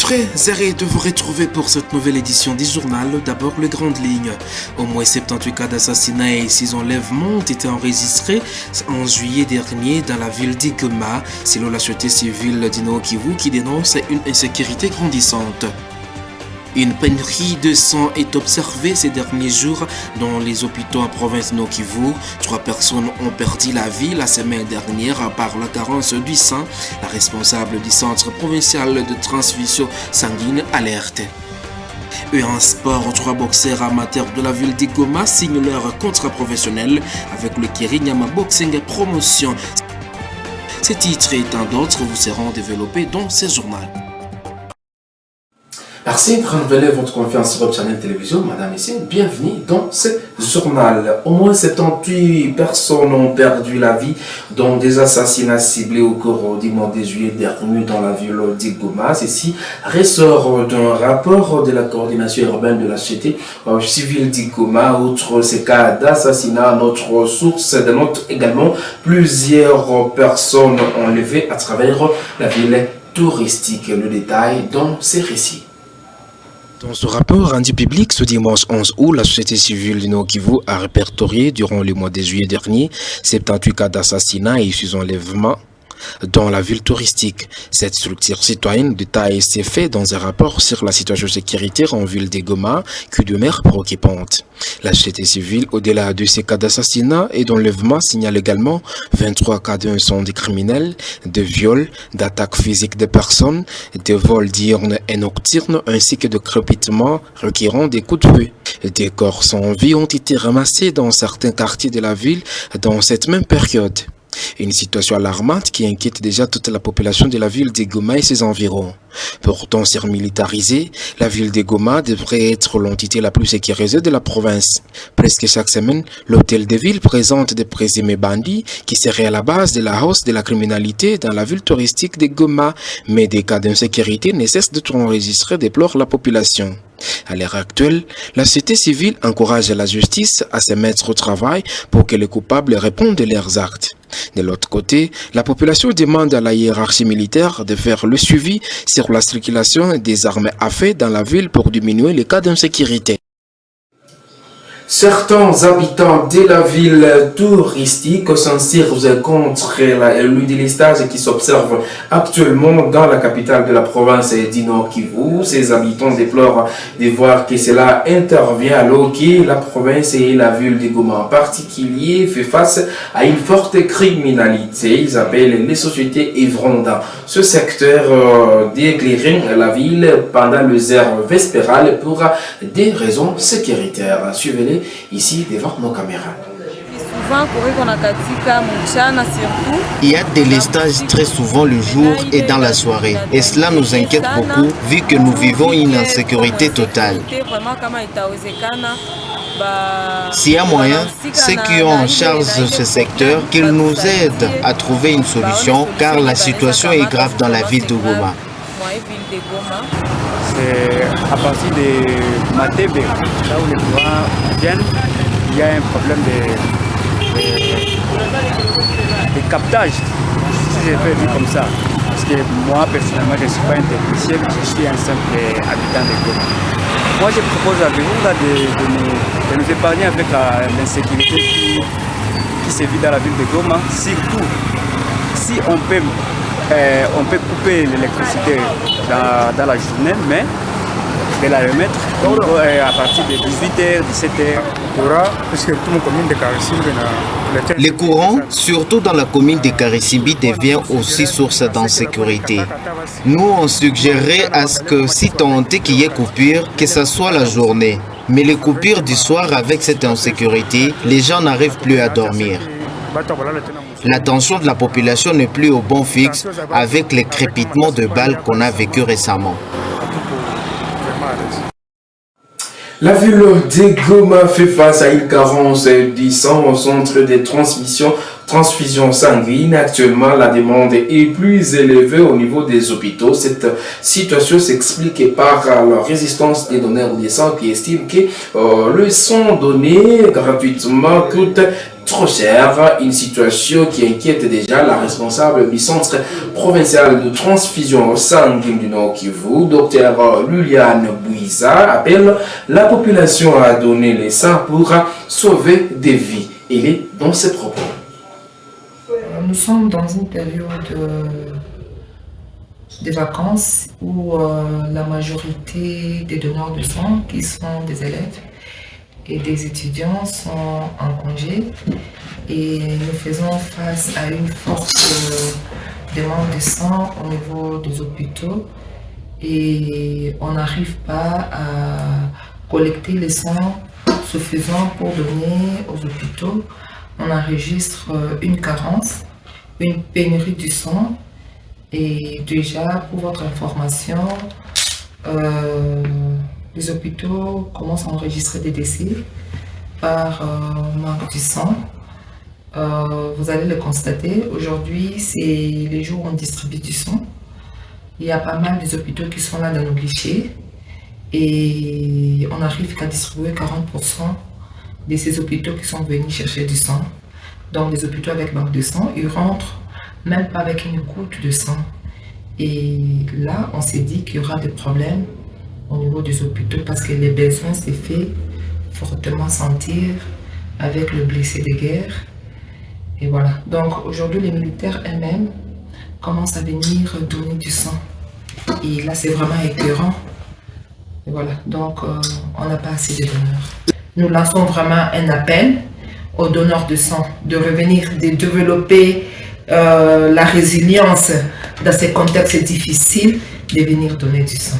Très heureux de vous retrouver pour cette nouvelle édition du journal. D'abord, les grandes lignes. Au moins 78 cas d'assassinat et 6 enlèvements ont été enregistrés en juillet dernier dans la ville d'Igoma, selon la société civile du Nord Kivu qui dénonce une insécurité grandissante. Une pénurie de sang est observée ces derniers jours dans les hôpitaux en province Nord Kivu. 3 personnes ont perdu la vie la semaine dernière par la carence du sang. La responsable du centre provincial de transfusion sanguine alerte. Et en sport, 3 boxeurs amateurs de la ville d'Igoma signent leur contrat professionnel avec le Kirinyama Boxing Promotion. Ces titres et tant d'autres vous seront développés dans ce journal. Merci de renouveler votre confiance sur Web Channel Télévision, Madame et Messieurs. Bienvenue dans ce journal. Au moins 78 personnes ont perdu la vie dans des assassinats ciblés au cours du mois de juillet dernier dans la ville d'Igoma. Ceci ressort d'un rapport de la coordination urbaine de la société civile d'Igoma. Outre ces cas d'assassinat, notre source dénote également plusieurs personnes enlevées à travers la ville touristique. Le détail dans ces récits. Dans ce rapport rendu public ce dimanche 11 août, la société civile du Nord Kivu a répertorié durant le mois de juillet dernier 78 cas d'assassinat et 6 enlèvements dans la ville touristique. Cette structure citoyenne détaille ces faits dans un rapport sur la situation sécuritaire en ville d'Igoma qui demeure préoccupante. La société civile, au-delà de ces cas d'assassinat et d'enlèvement, signale également 23 cas d'incendie criminels, de viols, d'attaques physiques de personnes, de vols diurnes et nocturnes, ainsi que de crépitements requérant des coups de feu. Des corps sans vie ont été ramassés dans certains quartiers de la ville dans cette même période. Une situation alarmante qui inquiète déjà toute la population de la ville d'Igoma et ses environs. Pourtant surmilitarisée, la ville d'Igoma devrait être l'entité la plus sécurisée de la province. Presque chaque semaine, l'hôtel de ville présente des présumés bandits qui seraient à la base de la hausse de la criminalité dans la ville touristique d'Igoma, mais des cas d'insécurité ne cessent d'être enregistrés, déplore la population. À l'heure actuelle, la société civile encourage la justice à se mettre au travail pour que les coupables répondent de leurs actes. De l'autre côté, la population demande à la hiérarchie militaire de faire le suivi sur la circulation des armes à feu dans la ville pour diminuer les cas d'insécurité. Certains habitants de la ville touristique s'insurgent contre le délestage qui s'observe actuellement dans la capitale de la province du Nord Kivu. Ces habitants déplorent de voir que cela intervient alors que la province et la ville d'Igoma en particulier fait face à une forte criminalité. Ils appellent les sociétés œuvrant dans ce secteur d'éclairer la ville pendant les heures vespérales pour des raisons sécuritaires. Suivez-les ici devant nos caméras. Il y a des lestages très souvent le jour et dans la soirée. Et cela nous inquiète beaucoup vu que nous vivons une insécurité totale. S'il y a moyen, ceux qui ont en charge ce secteur, qu'ils nous aident à trouver une solution car la situation est grave dans la ville d'Igoma. C'est à partir de Matebe, là où les courants viennent, il y a un problème de captage, si je peux dire comme ça. Parce que moi, personnellement, je ne suis pas un technicien, je suis un simple habitant de Goma. Moi, je propose à vous de nous épargner avec l'insécurité qui se vit dans la ville de Goma. Surtout, si on peut couper l'électricité dans la journée, mais de la remettre à partir de 18h, 17h. Les courants, surtout dans la commune de Karisimbi, devient aussi source d'insécurité. Nous, on suggérerait à ce que si tant est qu'il y ait coupure, que ce soit la journée. Mais les coupures du soir avec cette insécurité, les gens n'arrivent plus à dormir. L'attention de la population n'est plus au bon fixe avec les crépitements de balles qu'on a vécu récemment. La ville d'Igoma fait face à une carence du sang au centre de transmission transfusion sanguine. Actuellement, la demande est plus élevée au niveau des hôpitaux. Cette situation s'explique par la résistance des donneurs de sang qui estiment que le sang donné gratuitement coûte trop cher, une situation qui inquiète déjà la responsable du centre provincial de transfusion sanguine du Nord Kivu, Dr Luliane Bouiza, appelle la population à donner les sang pour sauver des vies. Il est dans ses propos. Nous sommes dans une période de vacances où la majorité des donneurs de sang, qui sont des élèves et des étudiants, sont en congé, et nous faisons face à une forte demande de sang au niveau des hôpitaux et on n'arrive pas à collecter les sangs suffisants pour donner aux hôpitaux. On enregistre une carence, une pénurie du sang. Et déjà, pour votre information, les hôpitaux commencent à enregistrer des décès par manque du sang. Vous allez le constater, aujourd'hui, c'est les jours où on distribue du sang. Il y a pas mal des hôpitaux qui sont là dans nos guichets et on arrive qu'à distribuer 40% de ces hôpitaux qui sont venus chercher du sang. Donc, les hôpitaux avec manque de sang, ils rentrent même pas avec une goutte de sang. Et là, on s'est dit qu'il y aura des problèmes au niveau des hôpitaux parce que les besoins s'est fait fortement sentir avec le blessé de guerre. Et voilà. Donc aujourd'hui, les militaires eux-mêmes commencent à venir donner du sang. Et là, c'est vraiment écœurant. Et voilà. Donc, on n'a pas assez de donneurs. Nous lançons vraiment un appel aux donneurs de sang de revenir, de développer la résilience dans ces contextes difficiles, de venir donner du sang.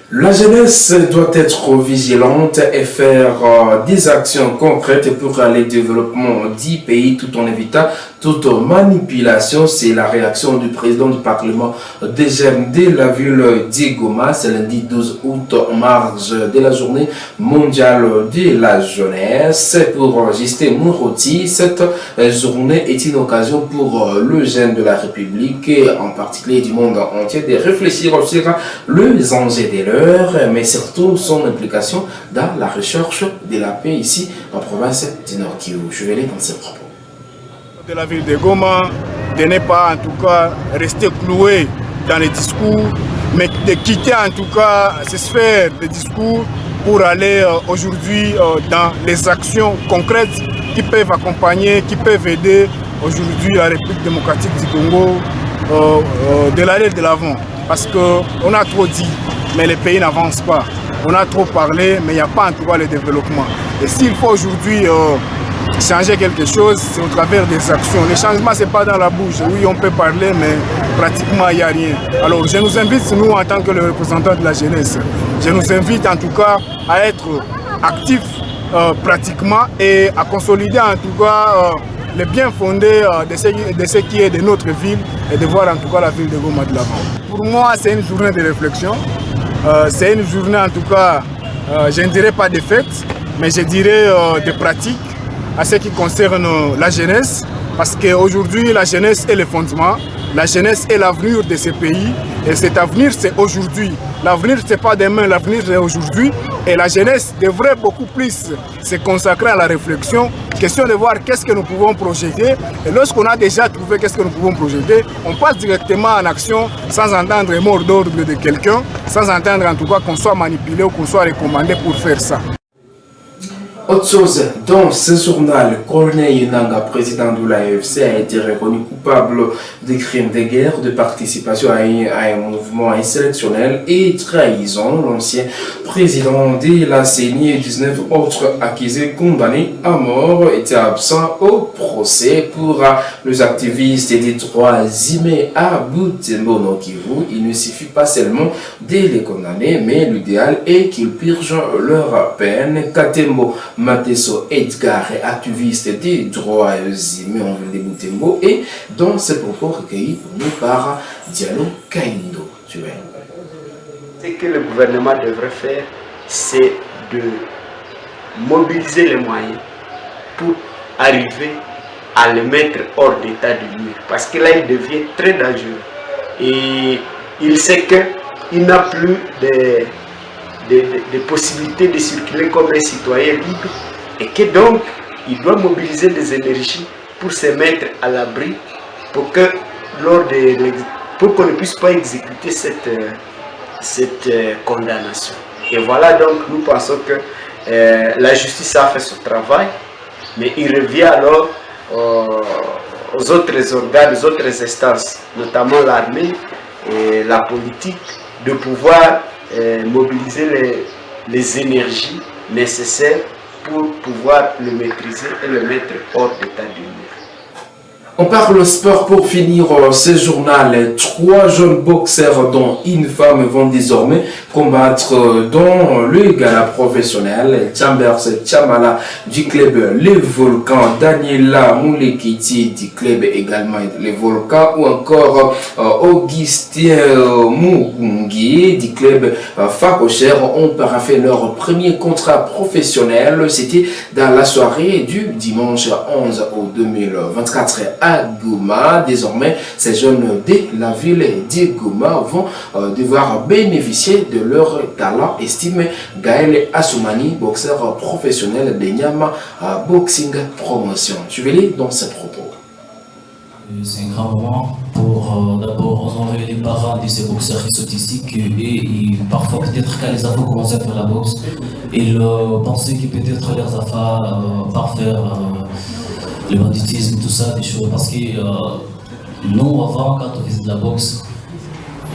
La jeunesse doit être vigilante et faire des actions concrètes pour le développement du pays tout en évitant toute manipulation. C'est la réaction du président du Parlement des jeunes de la ville d'Igoma. C'est lundi 12 août en marge de la journée mondiale de la jeunesse. Pour Justin Mouroti, cette journée est une occasion pour le jeune de la République, en particulier du monde entier, de réfléchir sur les enjeux de l'heure, mais surtout son implication dans la recherche de la paix ici en province du Nord Kivu. Je vais aller dans ses propos. De la ville de Goma, de ne pas en tout cas rester cloué dans les discours, mais de quitter en tout cas ces sphères de discours pour aller aujourd'hui dans les actions concrètes qui peuvent accompagner, qui peuvent aider aujourd'hui la République démocratique du Congo de l'aller de l'avant. Parce qu'on a trop dit, mais les pays n'avancent pas. On a trop parlé, mais il n'y a pas en tout cas le développement. Et s'il faut aujourd'hui changer quelque chose, c'est au travers des actions. Le changement, ce n'est pas dans la bouche. Oui, on peut parler, mais pratiquement, il n'y a rien. Alors, je nous invite, nous, en tant que le représentant de la jeunesse, je nous invite en tout cas à être actifs pratiquement et à consolider en tout cas le bien fondé de ce qui est de notre ville et de voir en tout cas la ville de Goma de l'avant. Pour moi, c'est une journée de réflexion. C'est une journée en tout cas, je ne dirais pas de fête, mais je dirais de pratique à ce qui concerne la jeunesse, parce qu'aujourd'hui la jeunesse est le fondement, la jeunesse est l'avenir de ce pays, et cet avenir c'est aujourd'hui. L'avenir c'est pas demain, l'avenir c'est aujourd'hui, et la jeunesse devrait beaucoup plus se consacrer à la réflexion, question de voir qu'est-ce que nous pouvons projeter, et lorsqu'on a déjà trouvé qu'est-ce que nous pouvons projeter, on passe directement en action sans entendre un mot d'ordre de quelqu'un, sans entendre en tout cas qu'on soit manipulé ou qu'on soit recommandé pour faire ça. Autre chose, dans ce journal, Corneille Nanga, président de l'AFC, a été reconnu coupable de crimes de guerre, de participation à un mouvement insurrectionnel et trahison. L'ancien président de la CENI et 19 autres accusés condamnés à mort étaient absents au procès. Pour les activistes des droits humains à Butembo Nord Kivu, il ne suffit pas seulement de les condamner, mais l'idéal est qu'ils purgent leur peine. Katembo Mateso Edgar, activiste des droits humains en ville de Butembo, et dans ses propos recueillis pour nous par Diallo Kaindo. Ce que le gouvernement devrait faire, c'est de mobiliser les moyens pour arriver à le mettre hors d'état de nuire. Parce que là, il devient très dangereux. Et il sait qu'il n'a plus de possibilités de circuler comme un citoyen libre. Et que donc, il doit mobiliser des énergies pour se mettre à l'abri pour que pour qu'on ne puisse pas exécuter cette condamnation. Et voilà, donc nous pensons que la justice a fait son travail, mais il revient alors aux autres organes, aux autres instances, notamment l'armée et la politique, de pouvoir mobiliser les énergies nécessaires pour pouvoir le maîtriser et le mettre hors d'état de nuire. On parle sport pour finir ce journal. 3 jeunes boxeurs dont une femme vont désormais combattre dans le gala professionnel. Chambers Chamala du club Les Volcans, Daniela Moulekiti du club également Les Volcans, ou encore Augustin Mugungi du club Fakocher ont paraphé leur premier contrat professionnel. C'était dans la soirée du dimanche 11 août 2024 à Goma. Désormais, ces jeunes de la ville de Goma vont devoir bénéficier de leur talent, estime Gaël Assoumani, boxeur professionnel de Nyama Boxing Promotion. Je vais lire dans ses propos. C'est un grand moment pour d'abord honorer les parents de ces boxeurs qui sont ici, et parfois peut-être quand les enfants commencent à faire la boxe, ils pensaient que peut-être leurs enfants par faire le banditisme, tout ça, des choses. Parce que nous, avant, quand on faisait de la boxe,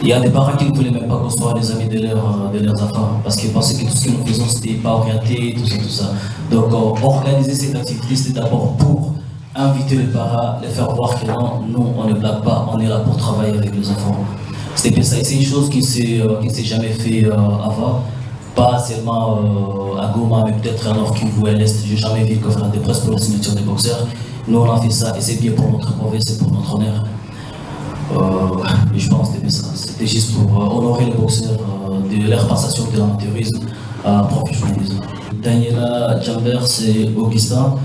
il y a des parents qui ne voulaient même pas qu'on soit les amis de leurs enfants, parce qu'ils pensaient que tout ce que nous faisons, c'était pas orienté, tout ça. Donc, organiser cette activité, c'était d'abord pour inviter les parents, les faire voir que non, nous, on ne blague pas, on est là pour travailler avec les enfants. C'était bien ça, c'est une chose qui ne s'est jamais fait avant, pas seulement à Goma, mais peut-être à Nord Kivu, à l'Est. Je n'ai jamais vu qu'on fasse des presses pour la signature des boxeurs. Nous, on a fait ça, et c'est bien pour notre province, c'est pour notre honneur. Je pense que c'était ça. C'était juste pour honorer les boxeurs de leur passation de l'amateurisme à professionnalisme. Daniela Chambers et Augustin.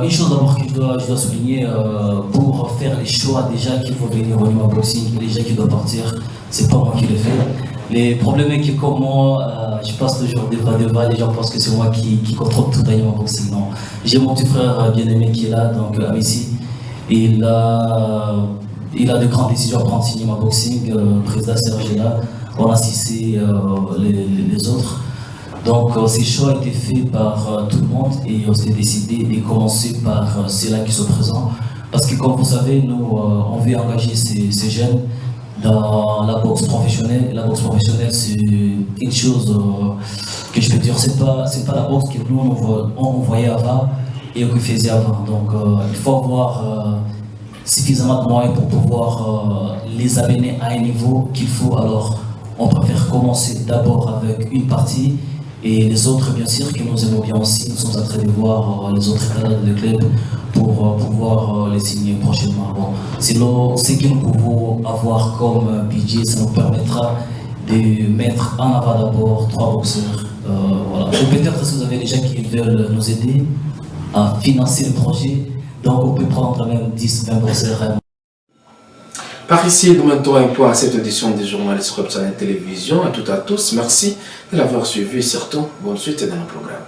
Une chose d'abord que je dois souligner, pour faire les choix déjà qu'il faut venir au Nima Boxing, les gens qui doivent partir, c'est pas moi qui le fais. Les problèmes est que comme moi, je passe toujours devant, les gens pensent que c'est moi qui contrôle tout à Nima Boxing. Non. J'ai mon petit frère bien-aimé qui est là, donc Amici. Il a de grandes décisions à prendre sur Nima Boxing, président Serge est là, on a cessé les autres. Donc ces choix ont été faits par tout le monde, et on s'est décidé de commencer par ceux-là qui sont présents. Parce que comme vous savez, nous on veut engager ces jeunes dans la boxe professionnelle. Et la boxe professionnelle, c'est quelque chose que je peux dire, c'est pas la boxe que nous on voyait avant et qu'on faisait avant. Donc il faut avoir suffisamment de moyens pour pouvoir les amener à un niveau qu'il faut. Alors on préfère commencer d'abord avec une partie, et les autres, bien sûr, que nous aimons bien aussi, nous sommes en train de voir les autres cadres de club pour pouvoir les signer prochainement. Bon, sinon, ce que nous pouvons avoir comme budget, ça nous permettra de mettre en avant d'abord 3 boxeurs. Voilà. Ou peut-être si vous avez des gens qui veulent nous aider à financer le projet, donc on peut prendre même 10-20 boxeurs. Par ici, nous mettons un point à cette édition des journalistes Europe Channel Télévision. À toutes et à tous, merci de l'avoir suivi et surtout, bonne suite dans le programme.